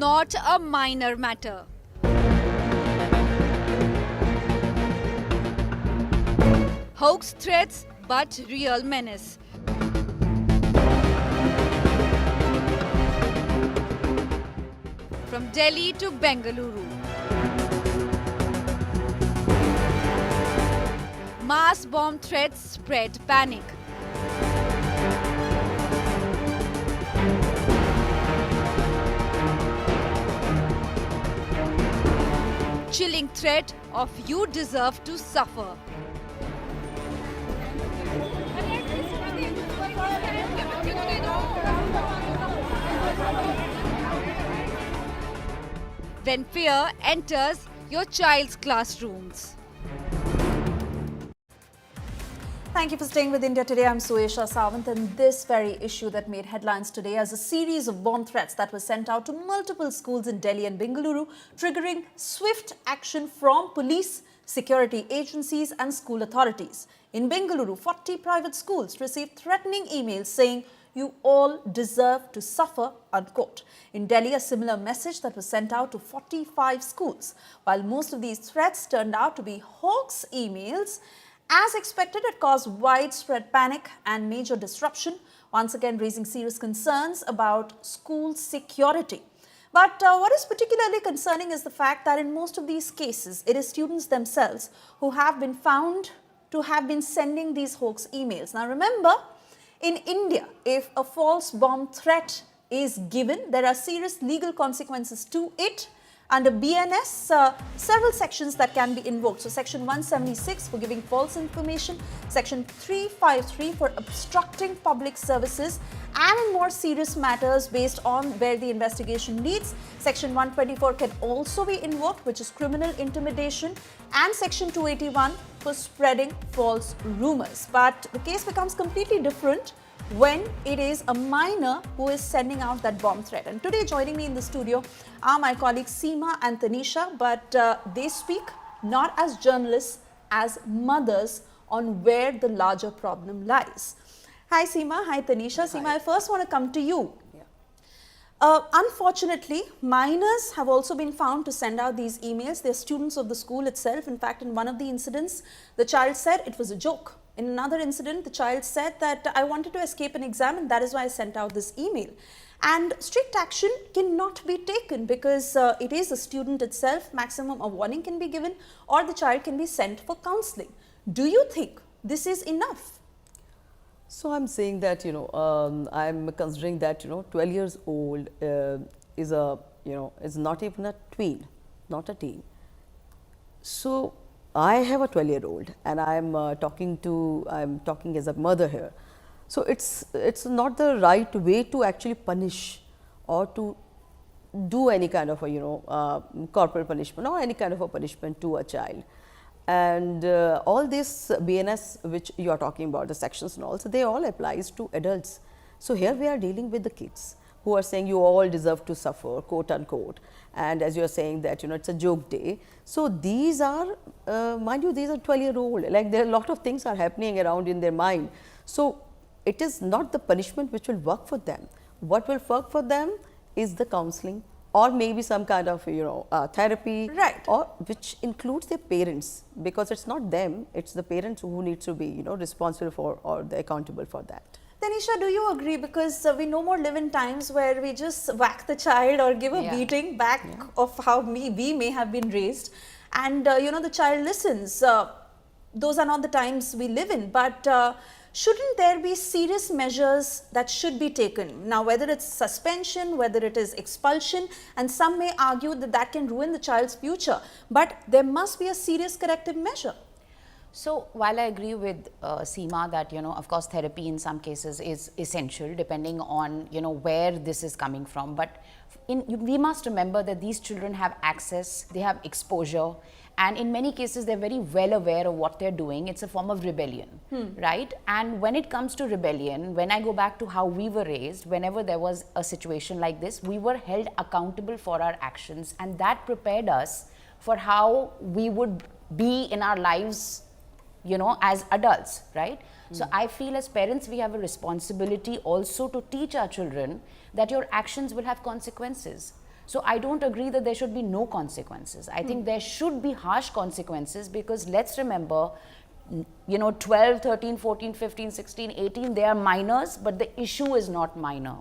not a minor matter. Hoax threats, but real menace. From Delhi to Bengaluru. Mass bomb threats spread panic. Chilling threat of you deserve to suffer. When fear enters your child's classrooms. Thank you for staying with India Today. I'm Suesha Sawant, and this very issue that made headlines today as a series of bomb threats that were sent out to multiple schools in Delhi and Bengaluru, triggering swift action from police, security agencies and school authorities. In Bengaluru, 40 private schools received threatening emails saying, "You all deserve to suffer," unquote. In Delhi, a similar message that was sent out to 45 schools. While most of these threats turned out to be hoax emails, as expected, it caused widespread panic and major disruption, once again raising serious concerns about school security. But what is particularly concerning is the fact that in most of these cases, it is students themselves who have been found to have been sending these hoax emails. Now remember, in India, if a false bomb threat is given, there are serious legal consequences to it. Under BNS, several sections that can be invoked. So Section 176 for giving false information, Section 353 for obstructing public services, and in more serious matters based on where the investigation leads, Section 124 can also be invoked, which is criminal intimidation, and Section 281 for spreading false rumors. But the case becomes completely different when it is a minor who is sending out that bomb threat. And today joining me in the studio are my colleagues Seema and Tanisha, but they speak not as journalists, as mothers on where the larger problem lies. Hi Seema, hi Tanisha. Hi. Seema, I first want to come to you. Unfortunately, minors have also been found to send out these emails. They're students of the school itself. In fact, in one of the incidents, the child said it was a joke. In another incident, the child said that I wanted to escape an exam and that is why I sent out this email. And strict action cannot be taken because it is a student itself. Maximum a warning can be given or the child can be sent for counseling. Do you think this is enough? So I'm saying that, I'm considering that, 12 years old is is not even a tween, not a teen. So I have a 12-year-old and I'm talking as a mother here. So it's not the right way to actually punish or to do any kind of a, corporal punishment or any kind of a punishment to a child. And all this BNS which you are talking about, the sections and all, so they all applies to adults. So here we are dealing with the kids who are saying you all deserve to suffer, quote unquote. And as you are saying that, it's a joke day. So these are, mind you, these are 12-year-old, like there are a lot of things are happening around in their mind. So it is not the punishment which will work for them. What will work for them is the counseling or maybe some kind of, therapy, right, or which includes their parents, because it's not them, it's the parents who need to be, responsible for or accountable for that. Tanisha, do you agree? Because we no more live in times where we just whack the child or give a beating back of how we may have been raised, and the child listens. Those are not the times we live in, but shouldn't there be serious measures that should be taken? Now, whether it's suspension, whether it is expulsion, and some may argue that that can ruin the child's future, but there must be a serious corrective measure. So while I agree with Seema that, of course, therapy in some cases is essential depending on, where this is coming from. But we must remember that these children have access, they have exposure, and in many cases, they're very well aware of what they're doing. It's a form of rebellion, right? And when it comes to rebellion, when I go back to how we were raised, whenever there was a situation like this, we were held accountable for our actions, and that prepared us for how we would be in our lives, as adults, right? So I feel as parents, we have a responsibility also to teach our children that your actions will have consequences. So I don't agree that there should be no consequences. I think there should be harsh consequences, because let's remember, 12, 13, 14, 15, 16, 18, they are minors, but the issue is not minor.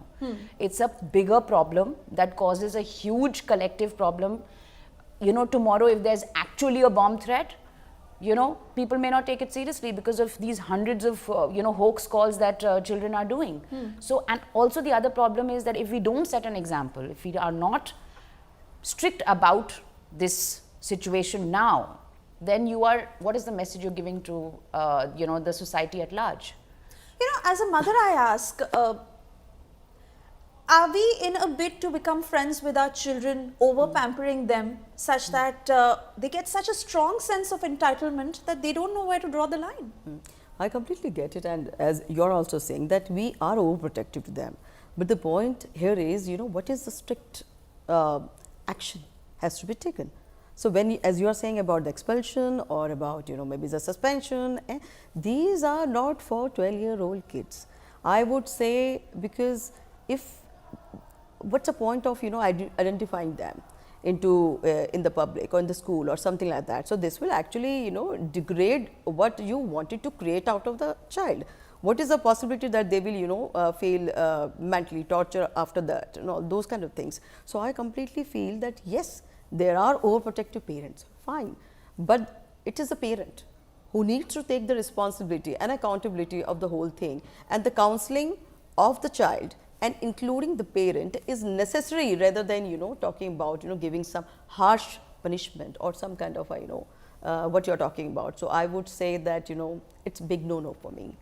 It's a bigger problem that causes a huge collective problem. Tomorrow if there's actually a bomb threat, people may not take it seriously because of these hundreds of, hoax calls that children are doing. So, and also the other problem is that if we don't set an example, if we are not strict about this situation now, then what is the message you're giving to, the society at large? As a mother, I ask, are we in a bid to become friends with our children, over pampering them such that they get such a strong sense of entitlement that they don't know where to draw the line? I completely get it, and as you're also saying that we are overprotective to them. But the point here is, what is the strict action has to be taken. So when, as you are saying about the expulsion or about, maybe the suspension, these are not for 12-year-old kids. I would say, because what's the point of, identifying them into in the public or in the school or something like that. So this will actually, degrade what you wanted to create out of the child. What is the possibility that they will, feel mentally torture after that, and all those kind of things. So I completely feel that yes, there are overprotective parents, fine, but it is a parent who needs to take the responsibility and accountability of the whole thing, and the counseling of the child and including the parent is necessary, rather than talking about giving some harsh punishment or some kind of what you're talking about. So I would say that it's big no for me.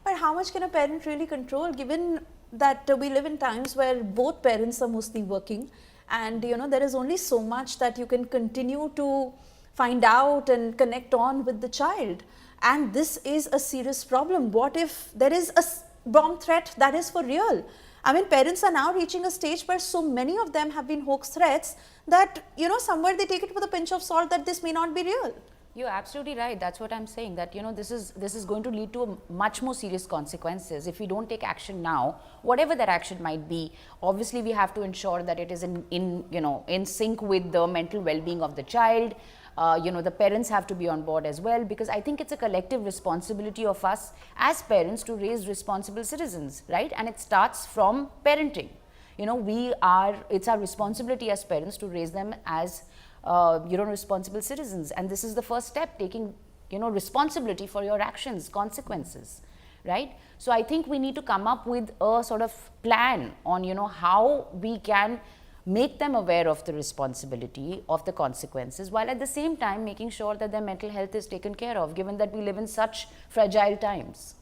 But how much can a parent really control, given that we live in times where both parents are mostly working, and there is only so much that you can continue to find out and connect on with the child, and this is a serious problem. What if there is a bomb threat that is for real? I mean, parents are now reaching a stage where so many of them have been hoax threats that somewhere they take it with a pinch of salt that this may not be real. You're absolutely right. That's what I'm saying, that this is going to lead to much more serious consequences if we don't take action now, whatever that action might be. Obviously, we have to ensure that it is in sync with the mental well-being of the child. The parents have to be on board as well, because I think it's a collective responsibility of us as parents to raise responsible citizens, right? And it starts from parenting. It's our responsibility as parents to raise them as responsible citizens, and this is the first step, taking responsibility for your actions, consequences, right? So I think we need to come up with a sort of plan on how we can make them aware of the responsibility of the consequences, while at the same time making sure that their mental health is taken care of, given that we live in such fragile times.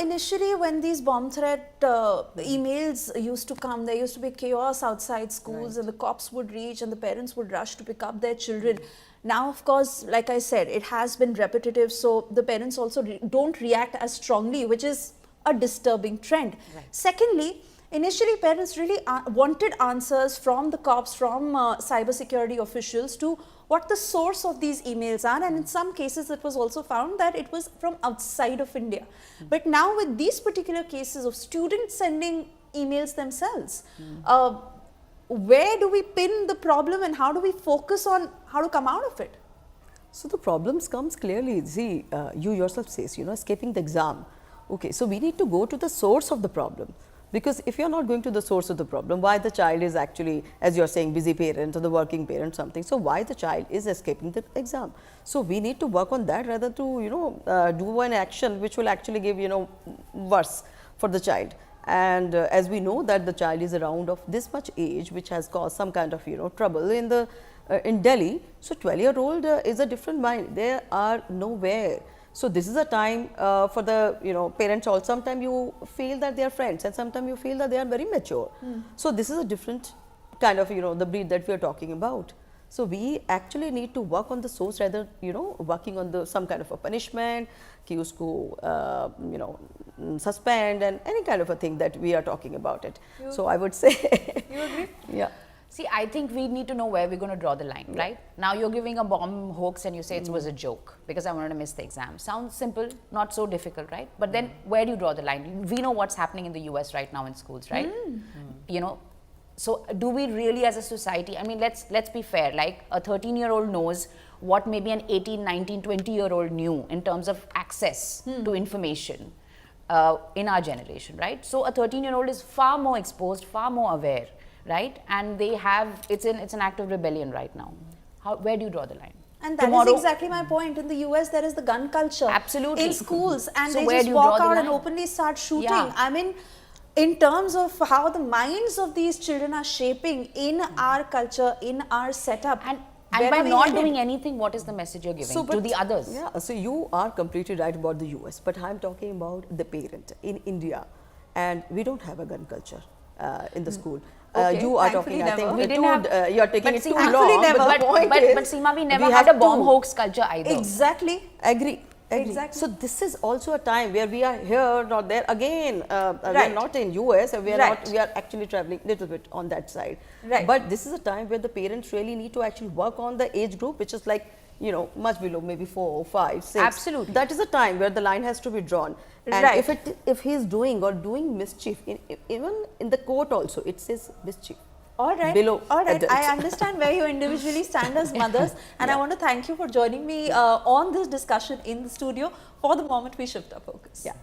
Initially when these bomb threat emails used to come, there used to be chaos outside schools, and the cops would reach and the parents would rush to pick up their children. Now, of course, like I said, it has been repetitive, so the parents also don't react as strongly, which is a disturbing trend. Secondly, initially parents really wanted answers from the cops, from cybersecurity officials, to what the source of these emails are, and in some cases it was also found that it was from outside of India. But now with these particular cases of students sending emails themselves, where do we pin the problem and how do we focus on how to come out of it? So the problems comes clearly. See, you yourself says, escaping the exam. Okay, so we need to go to the source of the problem. Because if you're not going to the source of the problem, why the child is actually, as you're saying, busy parent or the working parent, something. So why the child is escaping the exam? So we need to work on that, rather to, do an action which will actually give, worse for the child. And as we know that the child is around of this much age, which has caused some kind of, trouble in the, in Delhi. So 12-year-old is a different mind. They are nowhere. So this is a time for the parents also. Sometimes you feel that they are friends, and sometimes you feel that they are very mature. So this is a different kind of the breed that we are talking about. So we actually need to work on the source, rather working on the some kind of a punishment, कि उसको suspend, and any kind of a thing that we are talking about it. So I would say You agree? Yeah. See, I think we need to know where we're going to draw the line, right? Now you're giving a bomb hoax and you say it was a joke because I wanted to miss the exam. Sounds simple, not so difficult, right? But then where do you draw the line? We know what's happening in the US right now in schools, right? So do we really as a society, I mean, let's be fair, like a 13-year-old knows what maybe an 18, 19, 20-year-old knew in terms of access to information in our generation, right? So a 13-year-old is far more exposed, far more aware, right? And they have, it's an act of rebellion right now. Where do you draw the line? And that is exactly my point. In the US, there is the gun culture. Absolutely. In schools, and So they where just do you walk draw the out and line? openly start shooting. Yeah. I mean, in terms of how the minds of these children are shaping in our culture, in our setup. And where by are we not headed? doing anything, what is the message you're giving to but- the others? Yeah, so you are completely right about the US, but I'm talking about the parent in India, and we don't have a gun culture in the school. Okay, You are thankfully talking, I think, never. We didn't have- you're taking but it see, too thankfully long. never. But the point is, but Seema, we never we had have a bomb to- hoax culture either. Exactly. Agree. Exactly. So this is also a time where we are here, not there. Again, we are Right. not in US, and we are Right. not. We are actually traveling a little bit on that side. Right. But this is a time where the parents really need to actually work on the age group, which is like, you know, much below, maybe 4, 5, 6. Absolutely. That is a time where the line has to be drawn. And Right. if he is doing mischief, even in the court also, it says mischief. All right. Below All right. adults. I understand where you individually stand as mothers, and I want to thank you for joining me on this discussion in the studio. For the moment, we shift our focus. Yeah.